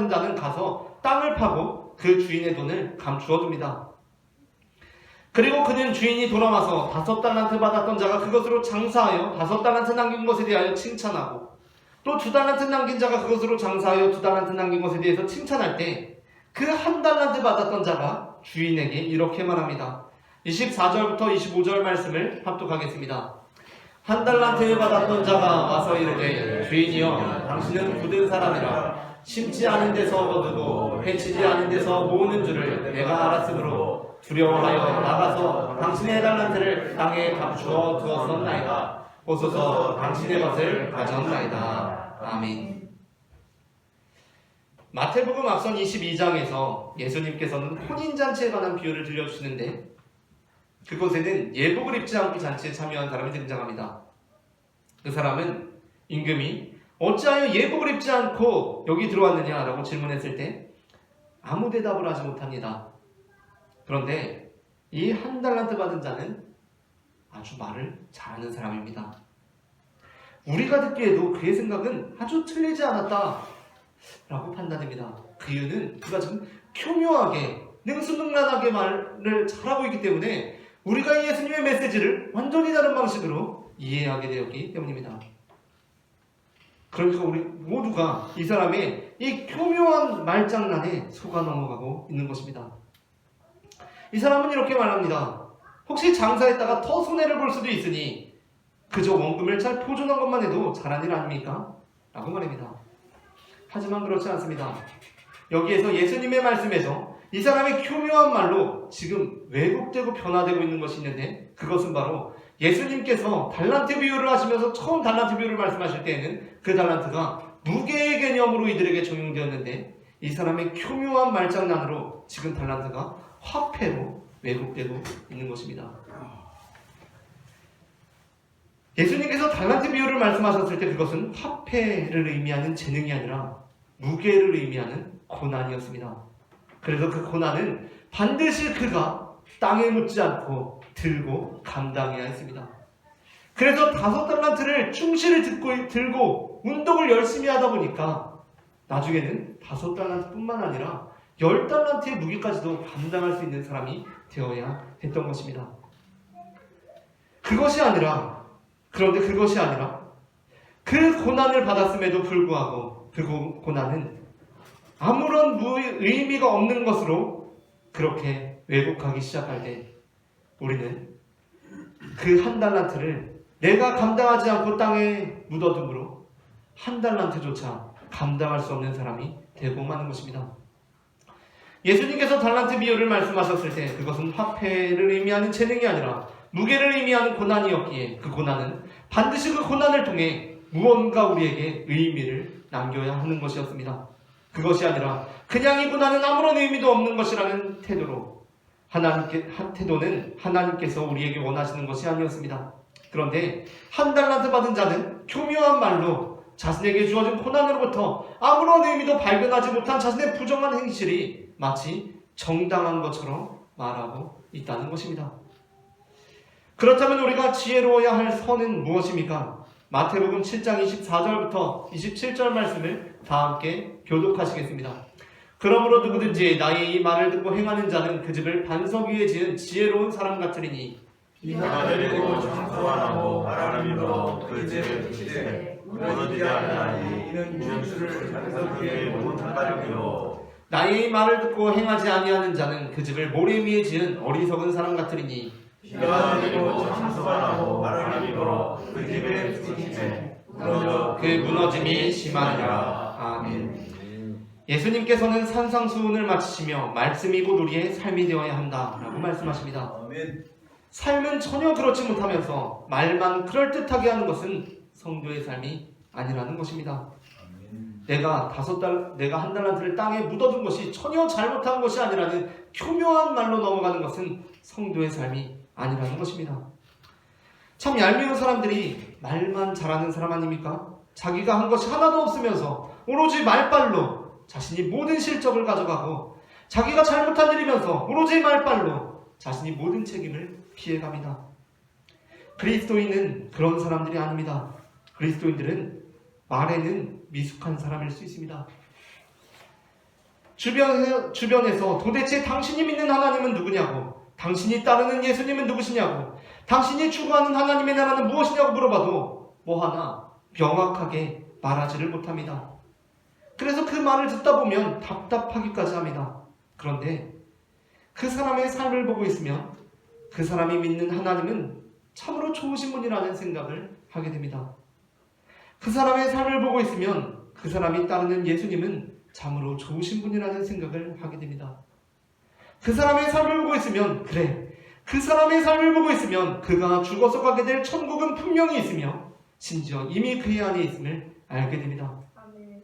S1: 자는 가서 땅을 파고 그 주인의 돈을 감추어 둡니다. 그리고 그는 주인이 돌아와서 5달란트 받았던 자가 그것으로 장사하여 5달란트 남긴 것에 대하여 칭찬하고 또 2달란트 남긴 자가 그것으로 장사하여 2달란트 남긴 것에 대해서 칭찬할 때 그 1달란트 받았던 자가 주인에게 이렇게 말합니다. 24절부터 25절 말씀을 합독하겠습니다. 1달란트 받았던 자가 와서 이르되 주인이여, 당신은 굳은 사람이라 심지 않은 데서 거두고 해치지 않은 데서 모으는 줄을 내가 알았으므로 두려워하여 나가서 당신의 달란트를 땅에 감추어 두었었나이다. 오소서 당신의 것을 가져온나이다. 아멘. 마태복음 앞선 22장에서 예수님께서는 혼인잔치에 관한 비유를 들려주시는데 그곳에는 예복을 입지 않고 잔치에 참여한 사람이 등장합니다. 그 사람은 임금이 어찌하여 예복을 입지 않고 여기 들어왔느냐라고 질문했을 때 아무 대답을 하지 못합니다. 그런데 이 1달란트 받은 자는 아주 말을 잘하는 사람입니다. 우리가 듣기에도 그의 생각은 아주 틀리지 않았다 라고 판단됩니다. 그 이유는 그가 지금 교묘하게 능수능란하게 말을 잘하고 있기 때문에 우리가 예수님의 메시지를 완전히 다른 방식으로 이해하게 되었기 때문입니다. 그러니까 우리 모두가 이 사람의 이 교묘한 말장난에 속아 넘어가고 있는 것입니다. 이 사람은 이렇게 말합니다. 혹시 장사했다가 더 손해를 볼 수도 있으니 그저 원금을 잘 보존한 것만 해도 잘한 일 아닙니까? 라고 말합니다. 하지만 그렇지 않습니다. 여기에서 예수님의 말씀에서 이 사람의 교묘한 말로 지금 왜곡되고 변화되고 있는 것이 있는데, 그것은 바로 예수님께서 달란트 비유를 하시면서 처음 달란트 비유를 말씀하실 때에는 그 달란트가 무게의 개념으로 이들에게 적용되었는데, 이 사람의 교묘한 말장난으로 지금 달란트가 화폐로 왜곡되고 있는 것입니다. 예수님께서 달란트 비유를 말씀하셨을 때 그것은 화폐를 의미하는 재능이 아니라 무게를 의미하는 고난이었습니다. 그래서 그 고난은 반드시 그가 땅에 묻지 않고 들고 감당해야 했습니다. 그래서 5달란트를 충실히 들고 운동을 열심히 하다 보니까 나중에는 5달란트뿐만 아니라 10달란트의 무게까지도 감당할 수 있는 사람이 되어야 했던 것입니다. 그런데 그것이 아니라 그 고난을 받았음에도 불구하고 그 고난은 아무런 의미가 없는 것으로 그렇게 왜곡하기 시작할 때 우리는 그 1달란트를 내가 감당하지 않고 땅에 묻어둠으로 1달란트조차 감당할 수 없는 사람이 되고 마는 것입니다. 예수님께서 달란트 비유를 말씀하셨을 때 그것은 화폐를 의미하는 재능이 아니라 무게를 의미하는 고난이었기에 그 고난은 반드시 그 고난을 통해 무언가 우리에게 의미를 남겨야 하는 것이었습니다. 그것이 아니라 그냥 이 고난은 아무런 의미도 없는 것이라는 태도는 하나님께서 우리에게 원하시는 것이 아니었습니다. 그런데 1달란트 받은 자는 교묘한 말로 자신에게 주어진 고난으로부터 아무런 의미도 발견하지 못한 자신의 부정한 행실이 마치 정당한 것처럼 말하고 있다는 것입니다. 그렇다면 우리가 지혜로워야 할 선은 무엇입니까? 마태복음 7장 24절부터 27절 말씀을 다 함께 교독하시겠습니다. 그러므로 누구든지 나의 이 말을 듣고 행하는 자는 그 집을 반석 위에 지은 지혜로운 사람 같으리니
S2: 비가 내리고 장소가 나고 바람이 불어 그 집을 치되 무너지지 아니하니 이는 주를 반석 위에 놓은 사람이요.
S1: 나의 이 말을 듣고 행하지 아니하는 자는 그 집을 모래 위에 지은 어리석은 사람 같으리니
S2: 비가 내리고 장소가 나고 바람이 불어 그 집에 치되
S1: 그 무너짐이 심하니라. 아멘. 예수님께서는 산상수훈을 마치시며 말씀이 곧 우리의 삶이 되어야 한다라고 말씀하십니다. 삶은 전혀 그렇지 못하면서 말만 그럴듯하게 하는 것은 성도의 삶이 아니라는 것입니다. 내가 1달란트를 땅에 묻어둔 것이 전혀 잘못한 것이 아니라는 교묘한 말로 넘어가는 것은 성도의 삶이 아니라는 것입니다. 참 얄미운 사람들이 말만 잘하는 사람 아닙니까? 자기가 한 것이 하나도 없으면서 오로지 말빨로 자신이 모든 실적을 가져가고 자기가 잘못한 일이면서 오로지 말빨로 자신이 모든 책임을 피해갑니다. 그리스도인은 그런 사람들이 아닙니다. 그리스도인들은 말에는 미숙한 사람일 수 있습니다. 주변에서 도대체 당신이 믿는 하나님은 누구냐고, 당신이 따르는 예수님은 누구시냐고, 당신이 추구하는 하나님의 나라는 무엇이냐고 물어봐도 뭐 하나 명확하게 말하지를 못합니다. 그래서 그 말을 듣다 보면 답답하기까지 합니다. 그런데 그 사람의 삶을 보고 있으면 그 사람이 믿는 하나님은 참으로 좋으신 분이라는 생각을 하게 됩니다. 그 사람의 삶을 보고 있으면 그 사람이 따르는 예수님은 참으로 좋으신 분이라는 생각을 하게 됩니다. 그 사람의 삶을 보고 있으면 그 사람의 삶을 보고 있으면 그가 죽어서 가게 될 천국은 분명히 있으며 심지어 이미 그의 안에 있음을 알게 됩니다.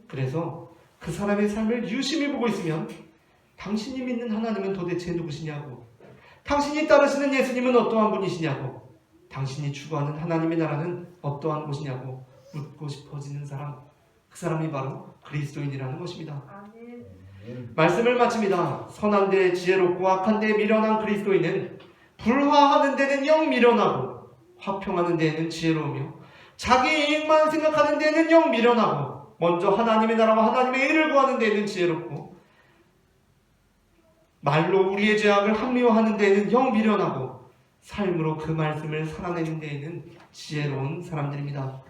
S1: 그래서 그 사람의 삶을 유심히 보고 있으면 당신이 믿는 하나님은 도대체 누구시냐고, 당신이 따르시는 예수님은 어떠한 분이시냐고, 당신이 추구하는 하나님의 나라는 어떠한 곳이냐고 묻고 싶어지는 사람, 그 사람이 바로 그리스도인이라는 것입니다. 말씀을 마칩니다. 선한 데 지혜롭고 악한 데 미련한 그리스도인은 불화하는 데는 영 미련하고 화평하는 데에는 지혜로우며 자기 이익만 생각하는 데에는 영 미련하고 먼저 하나님의 나라와 하나님의 의를 구하는 데에는 지혜롭고 말로 우리의 죄악을 합리화하는 데에는 영 미련하고 삶으로 그 말씀을 살아내는 데에는 지혜로운 사람들입니다.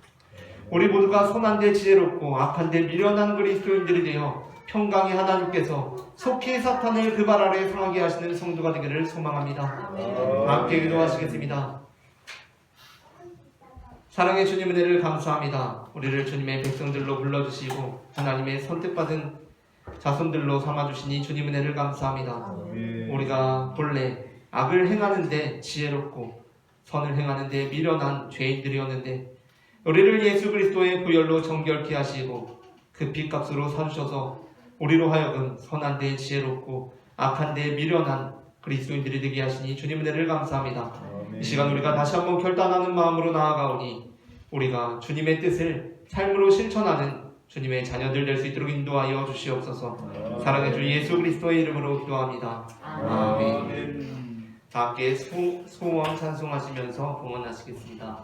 S1: 우리 모두가 선한 데 지혜롭고 악한 데 미련한 그리스도인들이 되어 평강의 하나님께서 속히 사탄을 그 발 아래 상하게 하시는 성도가 되기를 소망합니다. 함께 기도하시겠습니다. 사랑의 주님 은혜를 감사합니다. 우리를 주님의 백성들로 불러주시고 하나님의 선택받은 자손들로 삼아주시니 주님 은혜를 감사합니다. 우리가 본래 악을 행하는데 지혜롭고 선을 행하는데 미련한 죄인들이었는데 우리를 예수 그리스도의 부혈로 정결케 하시고 그 핏값으로 사주셔서 우리로 하여금 선한데 지혜롭고 악한데 미련한 그리스도인들이 되게 하시니 주님 은혜를 감사합니다. 이 시간 우리가 다시 한번 결단하는 마음으로 나아가오니 우리가 주님의 뜻을 삶으로 실천하는 주님의 자녀들 될 수 있도록 인도하여 주시옵소서. 사랑의 주 예수 그리스도의 이름으로 기도합니다. 아멘. 다 함께 소원 찬송하시면서 봉헌하시겠습니다.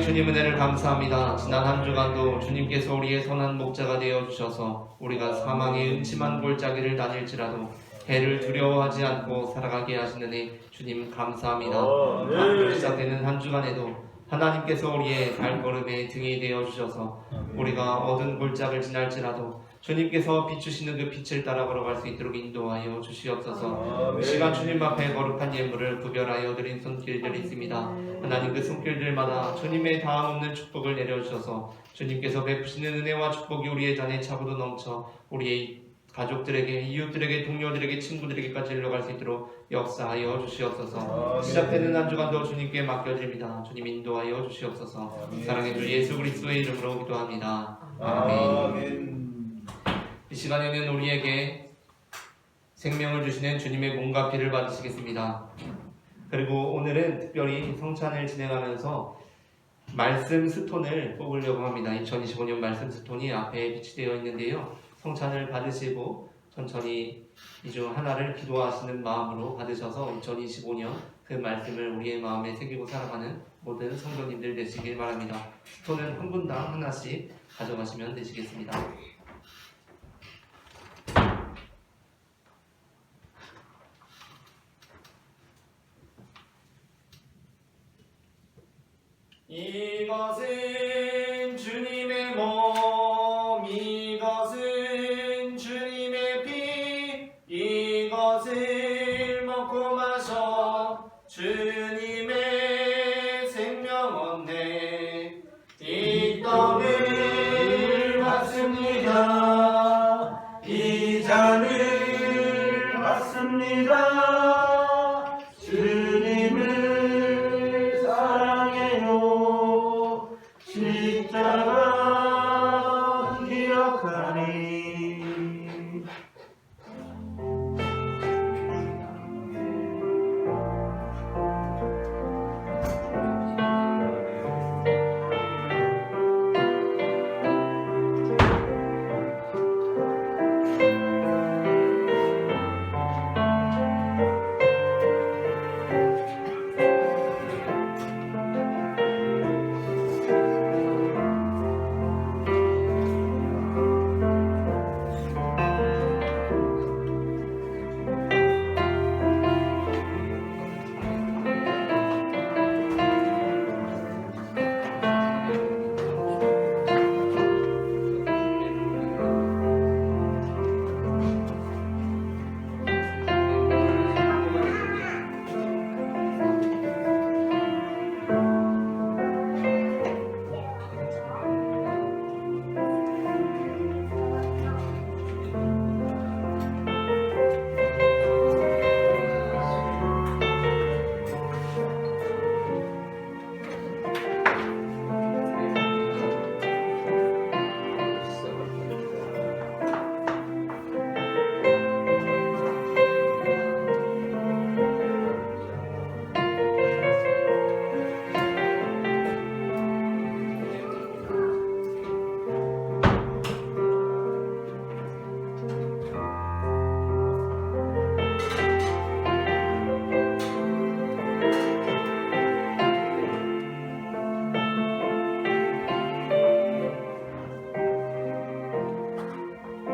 S1: 주님 은혜를 감사합니다. 지난 한 주간도 주님께서 우리의 선한 목자가 되어주셔서 우리가 사망의 음침한 골짜기를 다닐지라도 해를 두려워하지 않고 살아가게 하시는 애 주님 감사합니다. 앞으로 시작되는 한 주간에도 하나님께서 우리의 발걸음에 등이 되어주셔서 우리가 어두운 골짜기를 지날지라도 주님께서 비추시는 그 빛을 따라 걸어갈 수 있도록 인도하여 주시옵소서. 이 시간 주님 앞에 거룩한 예물을 구별하여 드린 손길들이 있습니다. 하나님 그 손길들마다 주님의 다함 없는 축복을 내려주셔서 주님께서 베푸시는 은혜와 축복이 우리의 잔에 차고도 넘쳐 우리의 가족들에게, 이웃들에게, 동료들에게, 친구들에게까지 흘러갈 수 있도록 역사하여 주시옵소서. 시작되는 한 주간도 주님께 맡겨드립니다. 주님 인도하여 주시옵소서. 사랑의 주 예수 그리스도의 이름으로 기도합니다. 아멘. 이 시간에는 우리에게 생명을 주시는 주님의 몸과 피를 받으시겠습니다. 그리고 오늘은 특별히 성찬을 진행하면서 말씀 스톤을 뽑으려고 합니다. 2025년 말씀 스톤이 앞에 비치되어 있는데요. 성찬을 받으시고 천천히 이 중 하나를 기도하시는 마음으로 받으셔서 2025년 그 말씀을 우리의 마음에 새기고 살아가는 모든 성도님들 되시길 바랍니다. 스톤은 한 분당 하나씩 가져가시면 되시겠습니다. 이것은 주님의 몸, 이것은 주님의 피, 이것을 먹고 마셔 주님의 생명 얻네. 이 떡을 받습니다.
S2: 이 잔을 받습니다. 주님을 사랑해요. 십자가 기억하니.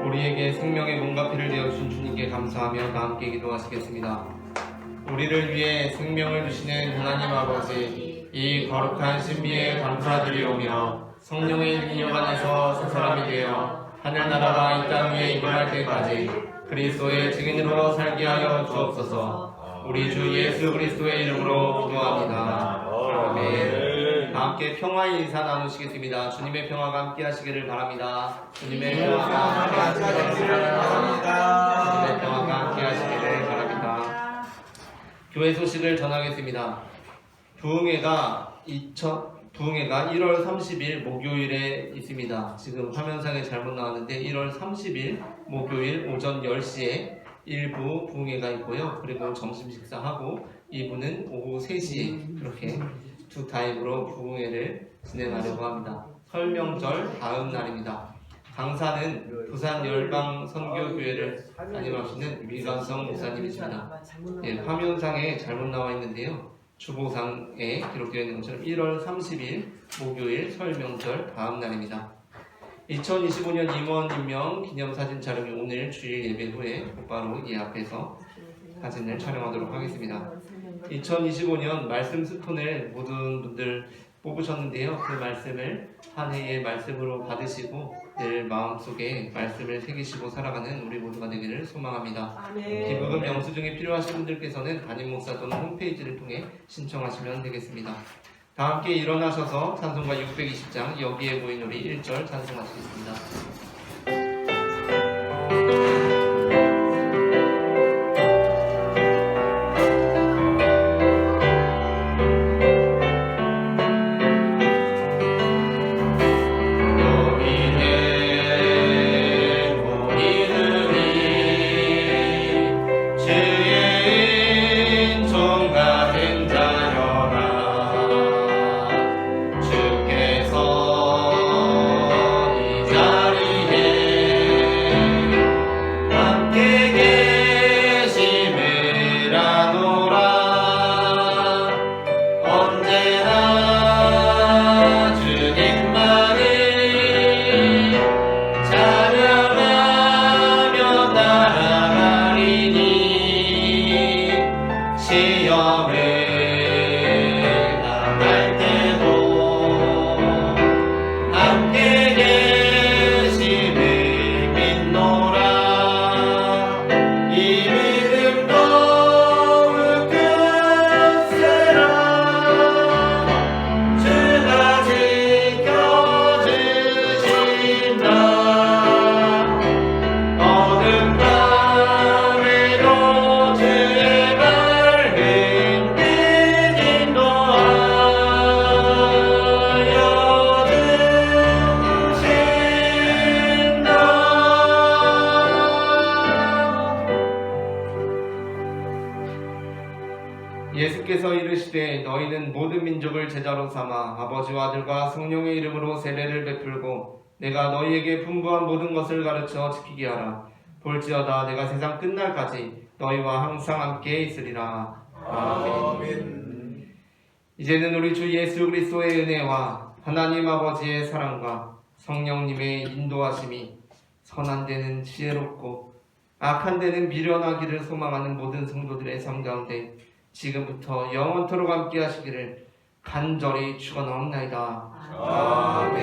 S1: 우리에게 생명의 몸과 피를 되어주신 주님께 감사하며 다 함께 기도하시겠습니다. 우리를 위해 생명을 주시는 하나님 아버지, 이 거룩한 신비에 감사드리오며 성령의 능력 안에서 새 사람이 되어 하늘나라가 이 땅 위에 임할 때까지 그리스도의 증인으로 살게 하여 주옵소서. 우리 주 예수 그리스도의 이름으로 기도합니다. 아멘. 다 함께 평화의 인사 나누시겠습니다. 주님의 평화가 함께 하시기를 바랍니다. 주님의 평화가 함께 하시기를 바랍니다. 주님의 평화가 함께 하시기를 바랍니다. 교회 소식을 전하겠습니다. 부흥회가 1월 30일 목요일에 있습니다. 지금 화면상에 잘못 나왔는데 1월 30일 목요일 오전 10시에 1부 부흥회가 있고요. 그리고 점심 식사하고 2부는 오후 3시에 그렇게 두 타입으로 부흥회를 진행하려고 합니다. 설명절 다음 날입니다. 강사는 부산 열방 선교교회를 담임하시는 위관성 목사님이십니다. 화면상에 잘못 나와 있는데요. 주보상에 기록되어 있는 것처럼 1월 30일 목요일 설명절 다음 날입니다. 2025년 임원 임명 기념사진 촬영이 오늘 주일 예배 후에 곧바로 이 앞에서 사진을 촬영하도록 하겠습니다. 2025년 말씀 스톤을 모든 분들 뽑으셨는데요. 그 말씀을 한 해의 말씀으로 받으시고 늘 마음속에 말씀을 새기시고 살아가는 우리 모두가 되기를 소망합니다. 기부금 영수증이 필요하신 분들께서는 담임 목사 또는 홈페이지를 통해 신청하시면 되겠습니다. 다 함께 일어나셔서 찬송가 620장 여기에 보인 우리 1절 찬송하시겠습니다. 예수께서 이르시되 너희는 모든 민족을 제자로 삼아 아버지와 아들과 성령의 이름으로 세례를 베풀고 내가 너희에게 분부한 모든 것을 가르쳐 지키게 하라. 볼지어다 내가 세상 끝날까지 너희와 항상 함께 있으리라. 아멘. 이제는 우리 주 예수 그리스도의 은혜와 하나님 아버지의 사랑과 성령님의 인도하심이 선한 데는 지혜롭고 악한 데는 미련하기를 소망하는 모든 성도들의 삶 가운데 지금부터 영원토록 함께 하시기를 간절히 축원하옵나이다. 아멘.